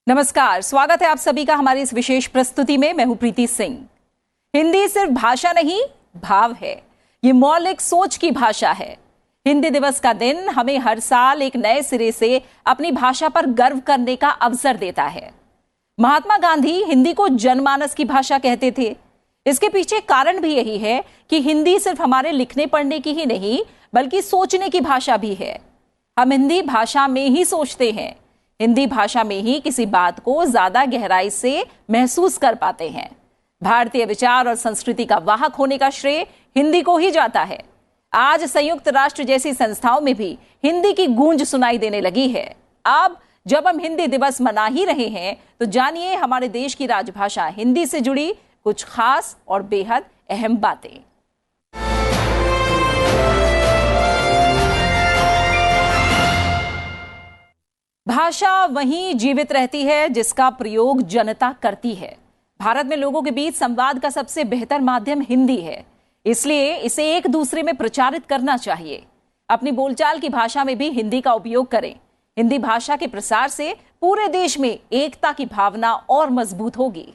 नमस्कार, स्वागत है आप सभी का हमारी इस विशेष प्रस्तुति में। मैं हूं प्रीति सिंह। हिंदी सिर्फ भाषा नहीं, भाव है। ये मौलिक सोच की भाषा है। हिंदी दिवस का दिन हमें हर साल एक नए सिरे से अपनी भाषा पर गर्व करने का अवसर देता है। महात्मा गांधी हिंदी को जनमानस की भाषा कहते थे। इसके पीछे कारण भी यही है कि हिंदी सिर्फ हमारे लिखने पढ़ने की ही नहीं, बल्कि सोचने की भाषा भी है। हम हिंदी भाषा में ही सोचते हैं, हिंदी भाषा में ही किसी बात को ज्यादा गहराई से महसूस कर पाते हैं। भारतीय विचार और संस्कृति का वाहक होने का श्रेय हिंदी को ही जाता है। आज संयुक्त राष्ट्र जैसी संस्थाओं में भी हिंदी की गूंज सुनाई देने लगी है। अब जब हम हिंदी दिवस मना ही रहे हैं, तो जानिए हमारे देश की राजभाषा हिंदी से जुड़ी कुछ खास और बेहद अहम बातें। भाषा वहीं जीवित रहती है जिसका प्रयोग जनता करती है। भारत में लोगों के बीच संवाद का सबसे बेहतर माध्यम हिंदी है, इसलिए इसे एक दूसरे में प्रचारित करना चाहिए। अपनी बोलचाल की भाषा में भी हिंदी का उपयोग करें। हिंदी भाषा के प्रसार से पूरे देश में एकता की भावना और मजबूत होगी।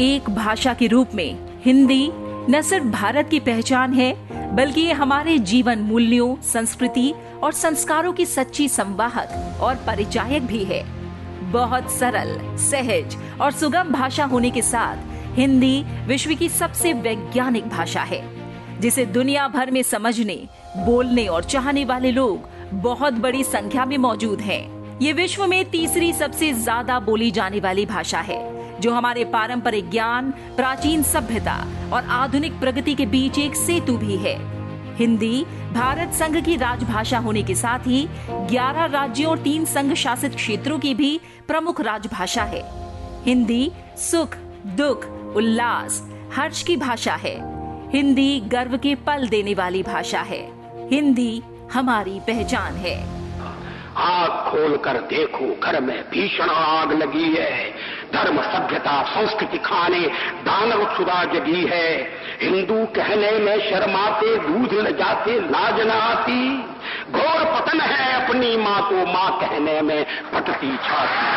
एक भाषा के रूप में हिंदी न सिर्फ भारत की पहचान है, बल्कि ये हमारे जीवन मूल्यों, संस्कृति और संस्कारों की सच्ची संवाहक और परिचायक भी है। बहुत सरल, सहज और सुगम भाषा होने के साथ हिंदी विश्व की सबसे वैज्ञानिक भाषा है, जिसे दुनिया भर में समझने, बोलने और चाहने वाले लोग बहुत बड़ी संख्या में मौजूद हैं। ये विश्व में तीसरी सबसे ज्यादा बोली जाने वाली भाषा है, जो हमारे पारंपरिक ज्ञान, प्राचीन सभ्यता और आधुनिक प्रगति के बीच एक सेतु भी है। हिंदी भारत संघ की राजभाषा होने के साथ ही 11 राज्यों और 3 संघ शासित क्षेत्रों की भी प्रमुख राजभाषा है। हिंदी सुख, दुख, उल्लास, हर्ष की भाषा है। हिंदी गर्व के पल देने वाली भाषा है। हिंदी हमारी पहचान है। आग खोलकर देखो, घर में भीषण आग लगी है। धर्म, सभ्यता, संस्कृति खाने दानव क्षुधा जगी है। हिंदू कहने में शर्माते, दूध ल जाते, लाज न आती। घोर पतन है अपनी माँ को माँ कहने में फटती छाती।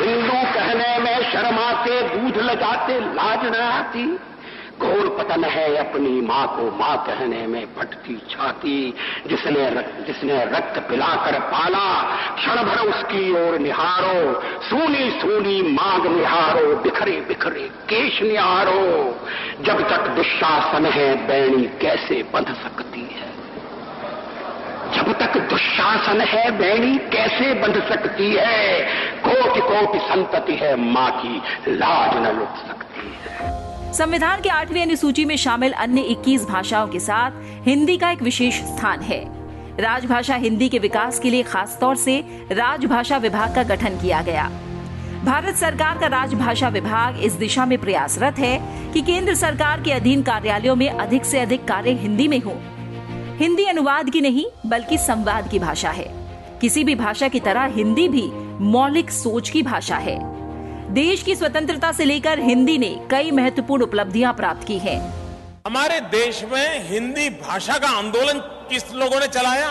हिंदू कहने में शर्माते, दूध ल जाते, लाज न आती। घोर पतन है अपनी माँ को माँ कहने में फटती छाती। जिसने रक्त पिलाकर पाला, क्षण भर उसकी ओर निहारो। सूनी सूनी मांग निहारो, बिखरे बिखरे केश निहारो। जब तक दुशासन है बैणी कैसे बंध सकती है। जब तक दुशासन है बैणी कैसे बंध सकती है। कोटि कोटि संतति है माँ की लाज न लुट सकती है। संविधान के 8वीं अनुसूची में शामिल अन्य 21 भाषाओं के साथ हिंदी का एक विशेष स्थान है। राजभाषा हिंदी के विकास के लिए खास तौर से राजभाषा विभाग का गठन किया गया। भारत सरकार का राजभाषा विभाग इस दिशा में प्रयासरत है कि केंद्र सरकार के अधीन कार्यालयों में अधिक से अधिक कार्य हिंदी में हो। हिंदी अनुवाद की नहीं, बल्कि संवाद की भाषा है। किसी भी भाषा की तरह हिंदी भी मौलिक सोच की भाषा है। देश की स्वतंत्रता से लेकर हिंदी ने कई महत्वपूर्ण उपलब्धियां प्राप्त की हैं। हमारे देश में हिंदी भाषा का आंदोलन किस लोगों ने चलाया?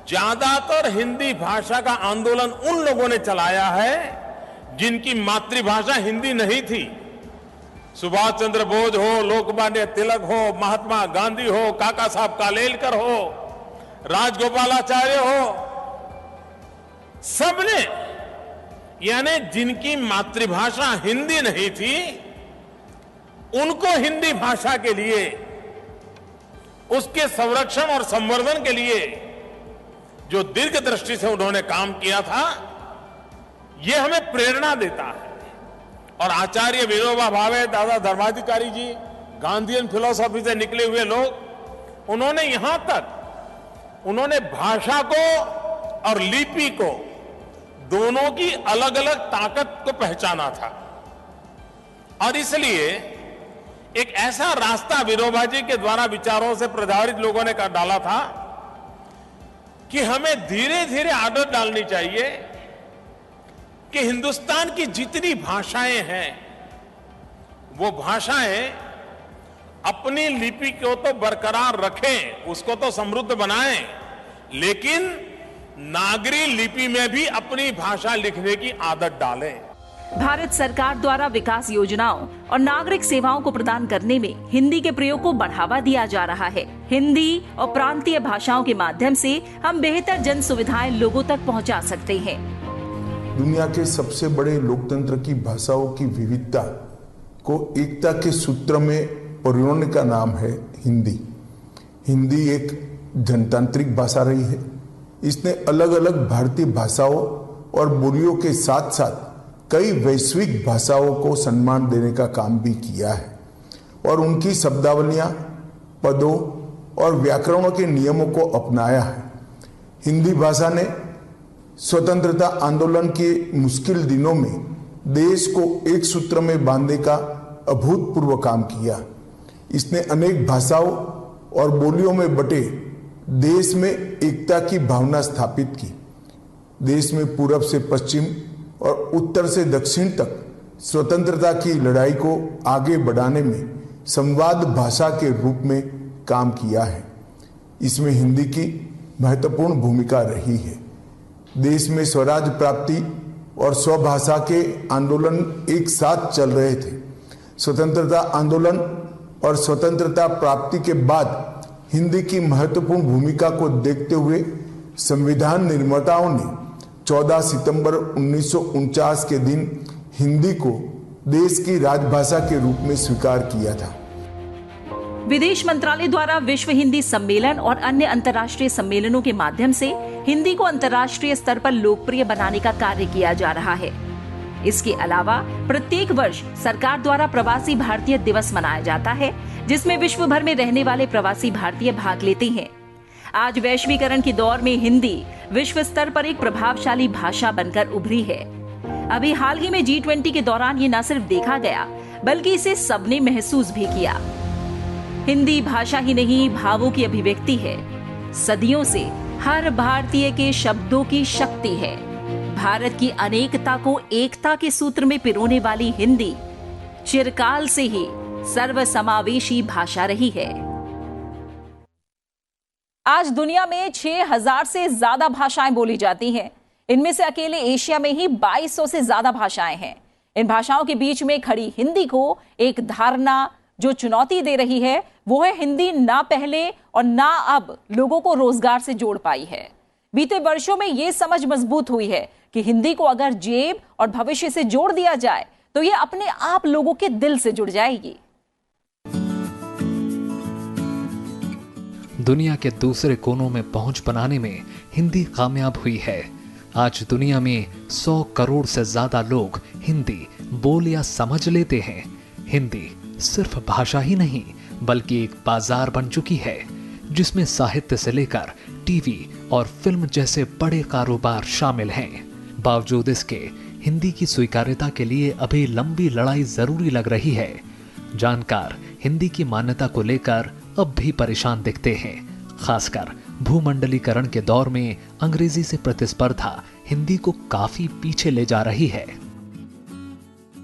ज्यादातर हिंदी भाषा का आंदोलन उन लोगों ने चलाया है जिनकी मातृभाषा हिंदी नहीं थी। सुभाष चंद्र बोस हो, लोकमान्य तिलक हो, महात्मा गांधी हो, काका साहब कालेलकर हो, राजगोपालाचार्य हो, सबने, यानी जिनकी मातृभाषा हिंदी नहीं थी, उनको हिंदी भाषा के लिए, उसके संरक्षण और संवर्धन के लिए जो दीर्घ दृष्टि से उन्होंने काम किया था, यह हमें प्रेरणा देता है। और आचार्य विनोबा भावे, दादा धर्माधिकारी जी, गांधीयन फिलॉसफी से निकले हुए लोग, उन्होंने यहां तक उन्होंने भाषा को और लिपि को, दोनों की अलग अलग ताकत को पहचाना था। और इसलिए एक ऐसा रास्ता विनोबा जी के द्वारा विचारों से प्रभावित लोगों ने कर डाला था कि हमें धीरे धीरे आदत डालनी चाहिए कि हिंदुस्तान की जितनी भाषाएं हैं, वो भाषाएं अपनी लिपि को तो बरकरार रखें, उसको तो समृद्ध बनाएं, लेकिन नागरी लिपि में भी अपनी भाषा लिखने की आदत डालें। भारत सरकार द्वारा विकास योजनाओं और नागरिक सेवाओं को प्रदान करने में हिंदी के प्रयोग को बढ़ावा दिया जा रहा है। हिंदी और प्रांतीय भाषाओं के माध्यम से हम बेहतर जन सुविधाएं लोगों तक पहुंचा सकते हैं। दुनिया के सबसे बड़े लोकतंत्र की भाषाओं की विविधता को एकता के सूत्र में पिरोने का नाम है हिंदी। हिंदी एक जनतांत्रिक भाषा रही है। इसने अलग अलग भारतीय भाषाओं और बोलियों के साथ साथ कई वैश्विक भाषाओं को सम्मान देने का काम भी किया है और उनकी शब्दावलियां, पदों और व्याकरणों के नियमों को अपनाया है। हिंदी भाषा ने स्वतंत्रता आंदोलन के मुश्किल दिनों में देश को एक सूत्र में बांधने का अभूतपूर्व काम किया। इसने अनेक भाषाओं और बोलियों में बटे देश में एकता की भावना स्थापित की। देश में पूरब से पश्चिम और उत्तर से दक्षिण तक स्वतंत्रता की लड़ाई को आगे बढ़ाने में संवाद भाषा के रूप में काम किया है। इसमें हिंदी की महत्वपूर्ण भूमिका रही है। देश में स्वराज प्राप्ति और स्वभाषा के आंदोलन एक साथ चल रहे थे। स्वतंत्रता आंदोलन और स्वतंत्रता प्राप्ति के बाद हिंदी की महत्वपूर्ण भूमिका को देखते हुए संविधान निर्माताओं ने 14 सितंबर 1949 के दिन हिंदी को देश की राजभाषा के रूप में स्वीकार किया था। विदेश मंत्रालय द्वारा विश्व हिंदी सम्मेलन और अन्य अंतर्राष्ट्रीय सम्मेलनों के माध्यम से हिंदी को अंतर्राष्ट्रीय स्तर पर लोकप्रिय बनाने का कार्य किया जा रहा है। इसके अलावा प्रत्येक वर्ष सरकार द्वारा प्रवासी भारतीय दिवस मनाया जाता है, जिसमें विश्व भर में रहने वाले प्रवासी भारतीय भाग लेते हैं। आज वैश्वीकरण के दौर में हिंदी विश्व स्तर पर एक प्रभावशाली भाषा बनकर उभरी है। अभी हाल ही में G20 के दौरान ये न सिर्फ देखा गया, बल्कि इसे सबने महसूस भी किया। हिंदी भाषा ही नहीं, भावों की अभिव्यक्ति है। सदियों से हर भारतीय के शब्दों की शक्ति है। भारत की अनेकता को एकता के सूत्र में पिरोने वाली हिंदी चिरकाल से ही सर्वसमावेशी भाषा रही है। आज दुनिया में 6000 से ज्यादा भाषाएं बोली जाती हैं। इनमें से अकेले एशिया में ही 2200 से ज्यादा भाषाएं हैं। इन भाषाओं के बीच में खड़ी हिंदी को एक धारणा जो चुनौती दे रही है, वो है हिंदी ना पहले और ना अब लोगों को रोजगार से जोड़ पाई है। बीते वर्षों में ये समझ मजबूत हुई है कि हिंदी को अगर जेब और भविष्य से जोड़ दिया जाए तो ये अपने आप लोगों के दिल से जुड़ जाएगी। दुनिया के दूसरे कोनों में पहुंच बनाने में हिंदी कामयाब हुई है। आज दुनिया में 100 करोड़ से ज्यादा लोग हिंदी बोल या समझ लेते हैं। हिंदी सिर्फ भाषा ही नहीं, बल्कि एक बाजार बन चुकी है, जिसमें साहित्य से लेकर टीवी और फिल्म जैसे बड़े कारोबार शामिल हैं। बावजूद इसके हिंदी की स्वीकार्यता के लिए अभी लंबी लड़ाई जरूरी लग रही है। जानकार हिंदी की मान्यता को लेकर अब भी परेशान दिखते हैं। खासकर भूमंडलीकरण के दौर में अंग्रेजी से प्रतिस्पर्धा हिंदी को काफी पीछे ले जा रही है।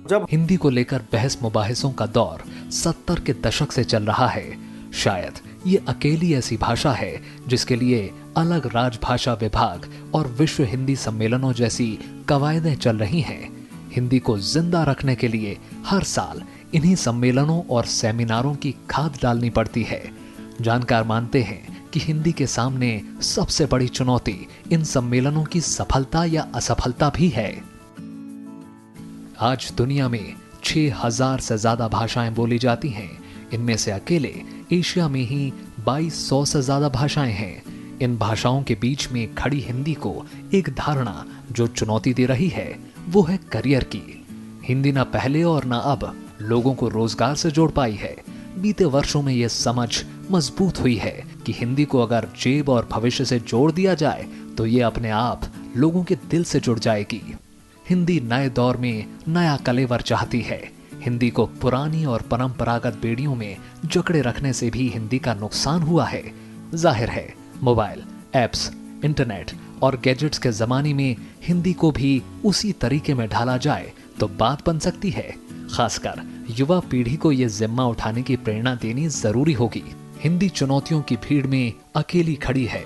जब हिंदी को लेकर बहस मुबाहिसों का दौर 70 के दशक से चल रहा है। शायद ये अकेली ऐसी भाषा है जिसके लिए अलग राजभाषा विभाग और विश्व हिंदी सम्मेलनों जैसी कवायदें चल रही हैं। हिंदी को जिंदा रखने के लिए हर साल इन्हीं सम्मेलनों और सेमिनारों की खाद डालनी पड़ती है। जानकार मानते हैं कि हिंदी के सामने सबसे बड़ी चुनौती इन सम्मेलनों की सफलता या असफलता भी है। आज दुनिया में 6000 से ज्यादा भाषाएं बोली जाती हैं। इनमें से अकेले एशिया में ही 2200 से ज्यादा भाषाएं हैं। इन भाषाओं के बीच में खड़ी हिंदी को एक धारणा जो चुनौती दे रही है, वो है करियर की। हिंदी ना पहले और ना अब लोगों को रोजगार से जोड़ पाई है। बीते वर्षों में यह समझ मजबूत हुई है कि हिंदी को अगर जेब और भविष्य से जोड़ दिया जाए तो ये अपने आप लोगों के दिल से जुड़ जाएगी। हिंदी नए दौर में नया कलेवर चाहती है। हिंदी को पुरानी और परंपरागत बेड़ियों में जकड़े रखने से भी हिंदी का नुकसान हुआ है। जाहिर है, मोबाइल, एप्स, इंटरनेट और गैजेट्स के जमाने में हिंदी को भी उसी तरीके में ढाला जाए तो बात बन सकती है। खासकर युवा पीढ़ी को यह जिम्मा उठाने की प्रेरणा देनी जरूरी होगी। हिंदी चुनौतियों की भीड़ में अकेली खड़ी है।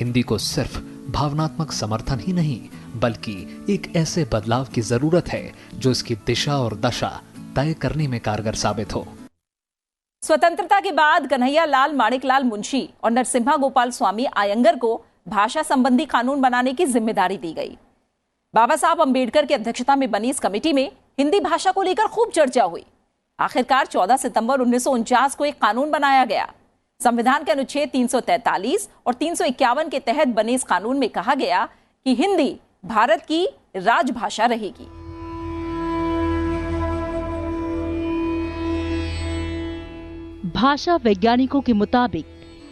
हिंदी को सिर्फ भावनात्मक समर्थन ही नहीं बल्कि एक ऐसे बदलाव की जरूरत है जो इसकी दिशा और दशा तय करने में कारगर साबित हो। स्वतंत्रता के बाद कन्हैया लाल माणिकलाल मुंशी और नरसिम्हा गोपाल स्वामी आयंगर को भाषा संबंधी कानून बनाने की जिम्मेदारी दी गई। बाबा साहब अंबेडकर की अध्यक्षता में बनी इस कमेटी में हिंदी भाषा को लेकर खूब चर्चा हुई। आखिरकार 14 सितंबर 1949 को एक कानून बनाया गया। संविधान के अनुच्छेद 343 और 351 के तहत बने इस कानून में कहा गया कि हिंदी भारत की राजभाषा रहेगी। भाषा वैज्ञानिकों के मुताबिक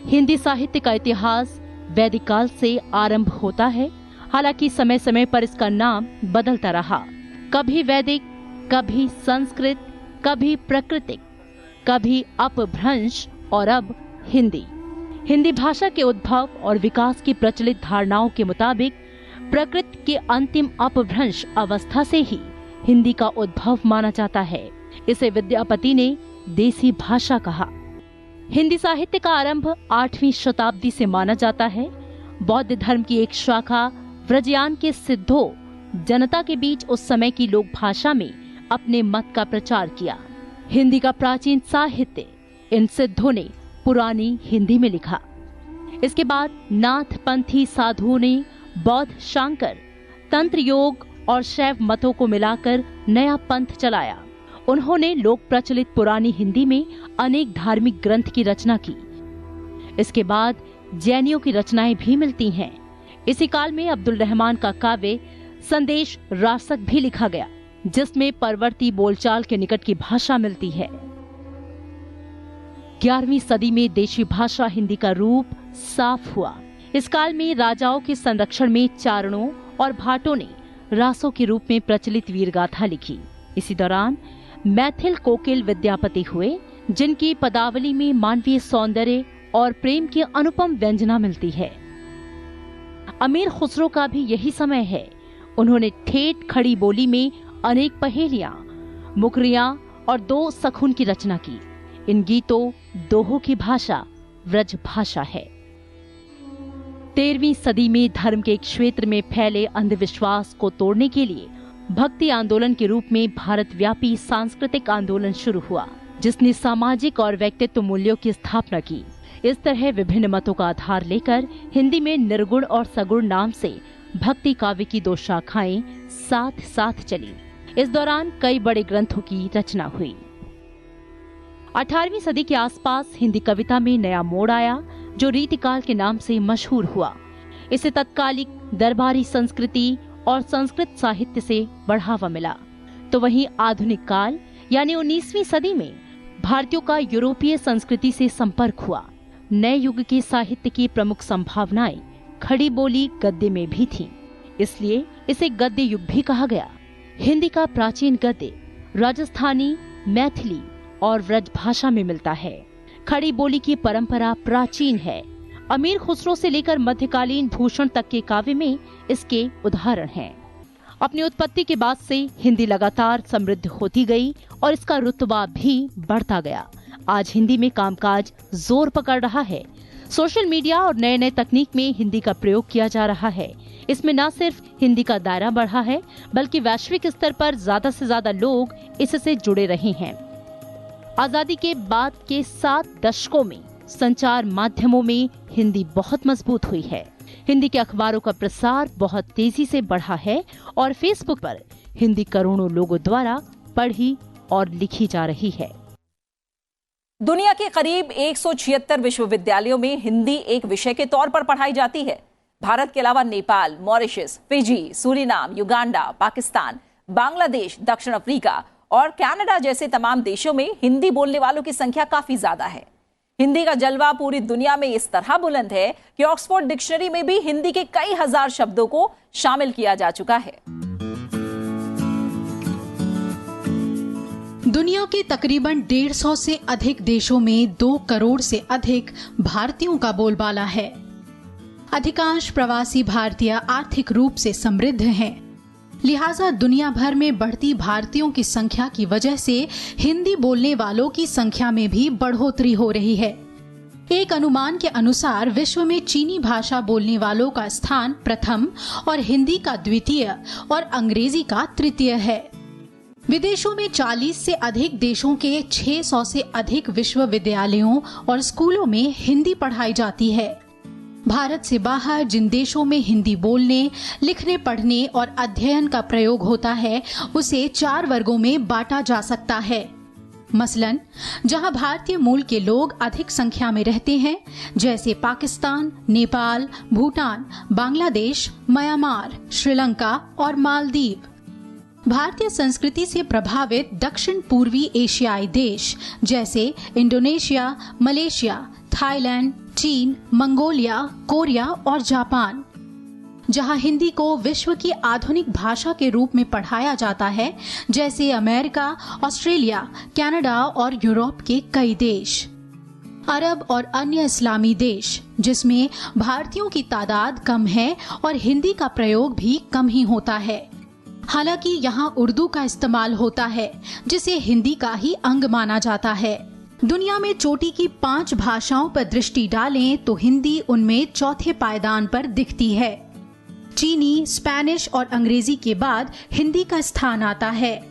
हिंदी साहित्य का इतिहास वैदिक काल से आरंभ होता है। हालांकि समय समय पर इसका नाम बदलता रहा, कभी वैदिक, कभी संस्कृत, कभी प्राकृतिक, कभी अपभ्रंश और अब हिंदी। हिंदी भाषा के उद्भव और विकास की प्रचलित धारणाओं के मुताबिक प्रकृति के अंतिम अपभ्रंश अवस्था से ही हिंदी का उद्भव माना जाता है। इसे विद्यापति ने देसी भाषा कहा। हिंदी साहित्य का आरंभ 8वीं शताब्दी से माना जाता है। बौद्ध धर्म की एक शाखा व्रजयान के सिद्धों जनता के बीच उस समय की लोक भाषा में अपने मत का प्रचार किया। हिंदी का प्राचीन साहित्य इन सिद्धों ने पुरानी हिंदी में लिखा। इसके बाद नाथपंथी साधुओं ने बौद्ध शांकर, तंत्र योग और शैव मतों को मिलाकर नया पंथ चलाया। उन्होंने लोक प्रचलित पुरानी हिंदी में अनेक धार्मिक ग्रंथ की रचना की। इसके बाद जैनियों की रचनाएं भी मिलती हैं। इसी काल में अब्दुल रहमान का काव्य संदेश रासक भी लिखा गया, जिसमें परवर्ती बोलचाल के निकट की भाषा मिलती है। 11वीं सदी में देशी भाषा हिंदी का रूप साफ हुआ। इस काल में राजाओं के संरक्षण में चारणों और भाटों ने रासों के रूप में प्रचलित वीरगाथा लिखी। इसी दौरान मैथिल कोकिल विद्यापति हुए, जिनकी पदावली में मानवीय सौंदर्य और प्रेम की अनुपम व्यंजना मिलती है। अमीर खुसरो का भी यही समय है। उन्होंने ठेठ खड़ी बोली में अनेक पहेलियां, मुकरियां और 2 सखुन की रचना की। इन गीतों दोहों की भाषा व्रज भाषा है। 13वीं सदी में धर्म के एक क्षेत्र में फैले अंधविश्वास को तोड़ने के लिए भक्ति आंदोलन के रूप में भारत व्यापी सांस्कृतिक आंदोलन शुरू हुआ, जिसने सामाजिक और व्यक्तित्व मूल्यों की स्थापना की। इस तरह विभिन्न मतों का आधार लेकर हिंदी में निर्गुण और सगुण नाम से भक्ति काव्य की 2 शाखाएं साथ साथ चली। इस दौरान कई बड़े ग्रंथों की रचना हुई। 18वीं सदी के आसपास हिंदी कविता में नया मोड़ आया, जो रीतिकाल के नाम से मशहूर हुआ। इसे तत्कालिक दरबारी संस्कृति और संस्कृत साहित्य से बढ़ावा मिला। तो वहीं आधुनिक काल यानी 19वीं सदी में भारतीयों का यूरोपीय संस्कृति से संपर्क हुआ। नए युग के साहित्य की प्रमुख संभावनाएं खड़ी बोली गद्य में भी थीं, इसलिए इसे गद्य युग भी कहा गया। हिंदी का प्राचीन गद्य राजस्थानी, मैथिली और व्रज भाषा में मिलता है। खड़ी बोली की परंपरा प्राचीन है। अमीर खुसरो से लेकर मध्यकालीन भूषण तक के काव्य में इसके उदाहरण हैं। अपनी उत्पत्ति के बाद से हिंदी लगातार समृद्ध होती गई और इसका रुतबा भी बढ़ता गया। आज हिंदी में कामकाज जोर पकड़ रहा है। सोशल मीडिया और नए नए तकनीक में हिंदी का प्रयोग किया जा रहा है। इसमें न सिर्फ हिंदी का दायरा बढ़ा है, बल्कि वैश्विक स्तर पर ज्यादा से ज्यादा लोग इससे जुड़े रहे हैं। आजादी के बाद के 7 दशकों में संचार माध्यमों में हिंदी बहुत मजबूत हुई है। हिंदी के अखबारों का प्रसार बहुत तेजी से बढ़ा है और फेसबुक पर हिंदी करोड़ों लोगों द्वारा पढ़ी और लिखी जा रही है। दुनिया के करीब 176 विश्वविद्यालयों में हिंदी एक विषय के तौर पर पढ़ाई जाती है। भारत के अलावा Nepal, Mauritius, Fiji, Suriname, Uganda, Pakistan, Bangladesh, दक्षिण अफ्रीका और कनाडा जैसे तमाम देशों में हिंदी बोलने वालों की संख्या काफी ज्यादा है। हिंदी का जलवा पूरी दुनिया में इस तरह बुलंद है कि ऑक्सफोर्ड डिक्शनरी में भी हिंदी के कई हजार शब्दों को शामिल किया जा चुका है। दुनिया के तकरीबन 150 से अधिक देशों में 2 करोड़ से अधिक भारतीयों का बोलबाला है। अधिकांश प्रवासी भारतीय आर्थिक रूप से समृद्ध हैं। लिहाजा दुनिया भर में बढ़ती भारतीयों की संख्या की वजह से हिंदी बोलने वालों की संख्या में भी बढ़ोतरी हो रही है। एक अनुमान के अनुसार विश्व में चीनी भाषा बोलने वालों का स्थान प्रथम और हिंदी का द्वितीय और अंग्रेजी का तृतीय है। विदेशों में 40 से अधिक देशों के 600 से अधिक विश्वविद्यालयों और स्कूलों में हिंदी पढ़ाई जाती है। भारत से बाहर जिन देशों में हिंदी बोलने, लिखने, पढ़ने और अध्ययन का प्रयोग होता है, उसे 4 वर्गों में बांटा जा सकता है। मसलन, जहां भारतीय मूल के लोग अधिक संख्या में रहते हैं, जैसे पाकिस्तान, नेपाल, भूटान, बांग्लादेश, म्यांमार, श्रीलंका और मालदीव। भारतीय संस्कृति से प्रभावित दक्षिण पूर्वी एशियाई देश जैसे इंडोनेशिया, मलेशिया, थाईलैंड, चीन, मंगोलिया, कोरिया और जापान। जहां हिंदी को विश्व की आधुनिक भाषा के रूप में पढ़ाया जाता है, जैसे अमेरिका, ऑस्ट्रेलिया, कनाडा और यूरोप के कई देश। अरब और अन्य इस्लामी देश, जिसमें भारतीयों की तादाद कम है और हिंदी का प्रयोग भी कम ही होता है। हालांकि यहाँ उर्दू का इस्तेमाल होता है, जिसे हिंदी का ही अंग माना जाता है। दुनिया में चोटी की 5 भाषाओं पर दृष्टि डालें तो हिंदी उनमें चौथे पायदान पर दिखती है। चीनी, स्पेनिश और अंग्रेजी के बाद हिंदी का स्थान आता है।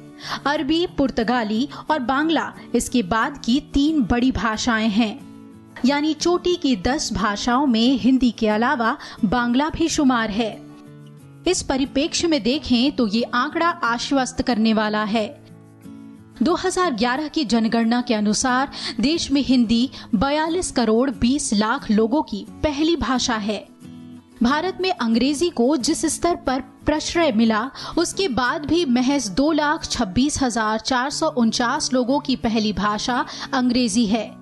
अरबी, पुर्तगाली और बांग्ला इसके बाद की 3 बड़ी भाषाएं हैं। यानी चोटी की 10 भाषाओं में हिंदी के अलावा बांग्ला भी शुमार है। इस परिप्रेक्ष्य में देखें तो ये आंकड़ा आश्वस्त करने वाला है। 2011 की जनगणना के अनुसार देश में हिंदी 42 करोड़ 20 लाख लोगों की पहली भाषा है। भारत में अंग्रेजी को जिस स्तर पर प्रश्रय मिला, उसके बाद भी महज 2,26,449 लोगों की पहली भाषा अंग्रेजी है।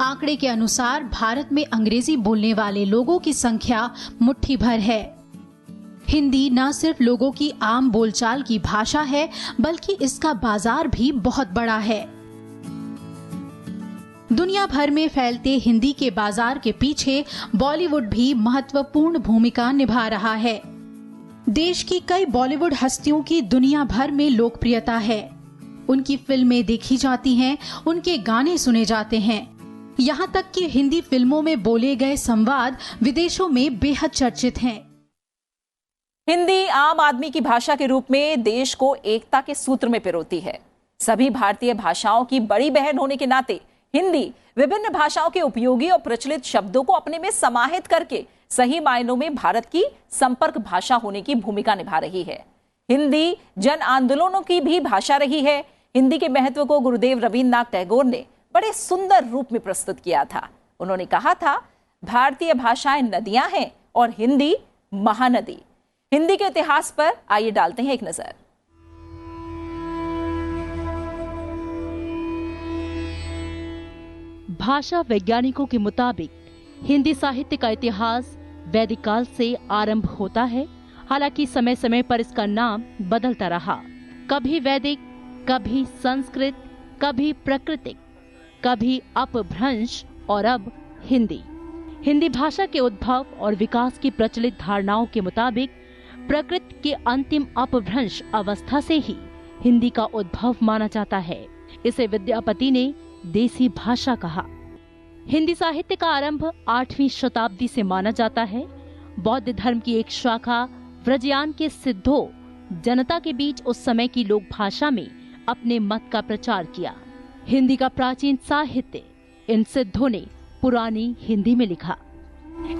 आंकड़े के अनुसार भारत में अंग्रेजी बोलने वाले लोगों की संख्या मुट्ठी भर है। हिंदी न सिर्फ लोगों की आम बोलचाल की भाषा है, बल्कि इसका बाजार भी बहुत बड़ा है। दुनिया भर में फैलते हिंदी के बाजार के पीछे बॉलीवुड भी महत्वपूर्ण भूमिका निभा रहा है। देश की कई बॉलीवुड हस्तियों की दुनिया भर में लोकप्रियता है। उनकी फिल्में देखी जाती हैं, उनके गाने सुने जाते हैं। यहाँ तक कि हिंदी फिल्मों में बोले गए संवाद विदेशों में बेहद चर्चित हैं। हिंदी आम आदमी की भाषा के रूप में देश को एकता के सूत्र में पिरोती है। सभी भारतीय भाषाओं की बड़ी बहन होने के नाते हिंदी विभिन्न भाषाओं के उपयोगी और प्रचलित शब्दों को अपने में समाहित करके सही मायनों में भारत की संपर्क भाषा होने की भूमिका निभा रही है। हिंदी जन आंदोलनों की भी भाषा रही है। हिंदी के महत्व को गुरुदेव रवींद्रनाथ टैगोर ने बड़े सुंदर रूप में प्रस्तुत किया था। उन्होंने कहा था, भारतीय भाषाएं नदियां हैं और हिंदी महानदी। हिंदी के इतिहास पर आइए डालते हैं एक नजर। भाषा वैज्ञानिकों के मुताबिक हिंदी साहित्य का इतिहास वैदिक काल से आरंभ होता है। हालांकि समय समय पर इसका नाम बदलता रहा। कभी वैदिक, कभी संस्कृत, कभी प्राकृतिक, कभी अपभ्रंश और अब हिंदी। हिंदी भाषा के उद्भव और विकास की प्रचलित धारणाओं के मुताबिक प्रकृति के अंतिम अपभ्रंश अवस्था से ही हिंदी का उद्भव माना जाता है। इसे विद्यापति ने देसी भाषा कहा। हिंदी साहित्य का आरंभ 8वीं शताब्दी से माना जाता है। बौद्ध धर्म की एक शाखा व्रजयान के सिद्धों जनता के बीच उस समय की लोक भाषा में अपने मत का प्रचार किया। हिंदी का प्राचीन साहित्य इन सिद्धों ने पुरानी हिंदी में लिखा।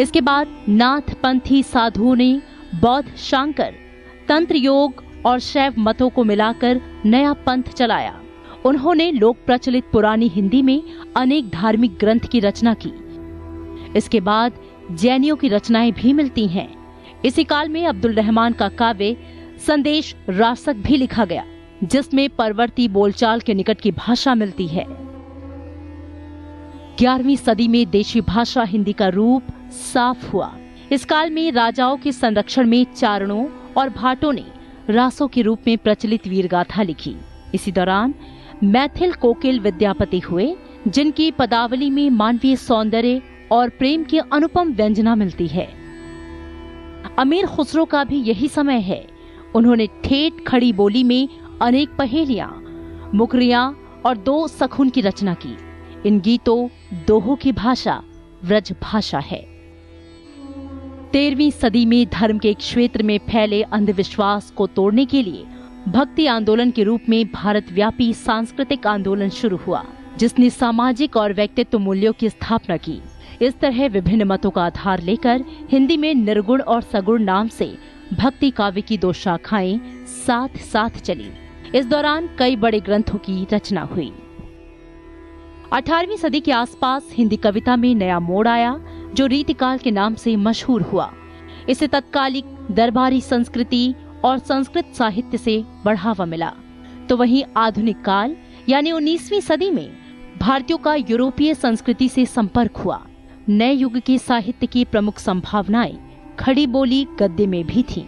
इसके बाद नाथ पंथी साधुओं ने बौद्ध, शांकर, तंत्र योग और शैव मतों को मिलाकर नया पंथ चलाया। उन्होंने लोक प्रचलित पुरानी हिंदी में अनेक धार्मिक ग्रंथ की रचना की। इसके बाद जैनियों की रचनाएं भी मिलती हैं। इसी काल में अब्दुल रहमान का काव्य संदेश रासक भी लिखा गया, जिसमें परवर्ती बोलचाल के निकट की भाषा मिलती है। 11वीं सदी में देशी भाषा हिंदी का रूप साफ हुआ। इस काल में राजाओं के संरक्षण में चारणों और भाटों ने रासों के रूप में प्रचलित वीरगाथा लिखी। इसी दौरान मैथिल कोकिल विद्यापति हुए, जिनकी पदावली में मानवीय सौंदर्य और प्रेम की अनुपम व्यंजना मिलती है। अमीर खुसरो का भी यही समय है। उन्होंने ठेठ खड़ी बोली में अनेक पहेलियां, मुकरियां और 2 सखुन की रचना की। इन गीतों दोहों की भाषा व्रज भाषा है। 13वीं सदी में धर्म के एक क्षेत्र में फैले अंधविश्वास को तोड़ने के लिए भक्ति आंदोलन के रूप में भारत व्यापी सांस्कृतिक आंदोलन शुरू हुआ, जिसने सामाजिक और व्यक्तित्व मूल्यों की स्थापना की। इस तरह विभिन्न मतों का आधार लेकर हिंदी में निर्गुण और सगुण नाम से भक्ति काव्य की 2 शाखाएं साथ साथ चली। इस दौरान कई बड़े ग्रंथों की रचना हुई। 18वीं सदी के आसपास हिंदी कविता में नया मोड़ आया, जो रीतिकाल के नाम से मशहूर हुआ। इसे तत्कालिक दरबारी संस्कृति और संस्कृत साहित्य से बढ़ावा मिला। तो वहीं आधुनिक काल यानी 19वीं सदी में भारतीयों का यूरोपीय संस्कृति से संपर्क हुआ। नए युग के साहित्य की प्रमुख संभावनाएं खड़ी बोली गद्य में भी थीं,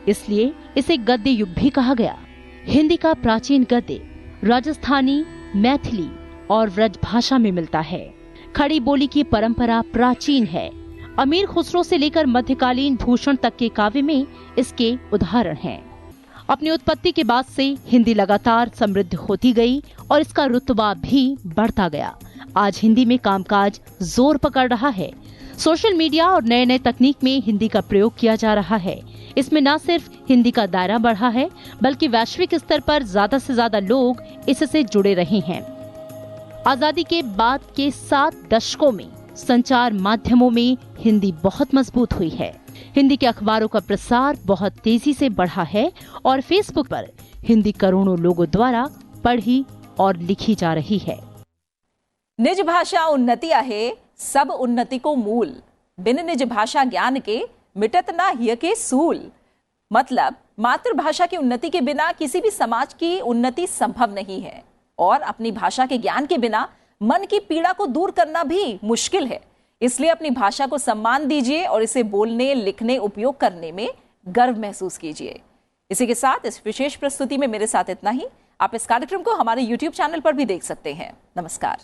इसलिए इसे गद्य युग भी कहा गया। हिंदी का प्राचीन गद्य राजस्थानी, मैथिली और व्रज भाषा में मिलता है। खड़ी बोली की परंपरा प्राचीन है। अमीर खुसरो से लेकर मध्यकालीन भूषण तक के काव्य में इसके उदाहरण हैं। अपनी उत्पत्ति के बाद से हिंदी लगातार समृद्ध होती गई और इसका रुतबा भी बढ़ता गया। आज हिंदी में कामकाज जोर पकड़ रहा है। सोशल मीडिया और नए नए तकनीक में हिंदी का प्रयोग किया जा रहा है। इसमें न सिर्फ हिंदी का दायरा बढ़ा है, बल्कि वैश्विक स्तर पर ज्यादा से ज्यादा लोग इससे जुड़े रहे हैं। आजादी के बाद के 7 दशकों में संचार माध्यमों में हिंदी बहुत मजबूत हुई है। हिंदी के अखबारों का प्रसार बहुत तेजी से बढ़ा है और फेसबुक पर हिंदी करोड़ों लोगों द्वारा पढ़ी और लिखी जा रही है। निज भाषा उन्नति आहे, सब उन्नति को मूल। बिन निज भाषा ज्ञान के, मिटत ना हिय के सूल। मतलब मातृभाषा की उन्नति के बिना किसी भी समाज की उन्नति संभव नहीं है, और अपनी भाषा के ज्ञान के बिना मन की पीड़ा को दूर करना भी मुश्किल है। इसलिए अपनी भाषा को सम्मान दीजिए और इसे बोलने, लिखने, उपयोग करने में गर्व महसूस कीजिए। इसी के साथ इस विशेष प्रस्तुति में मेरे साथ इतना ही। आप इस कार्यक्रम को हमारे YouTube चैनल पर भी देख सकते हैं। नमस्कार।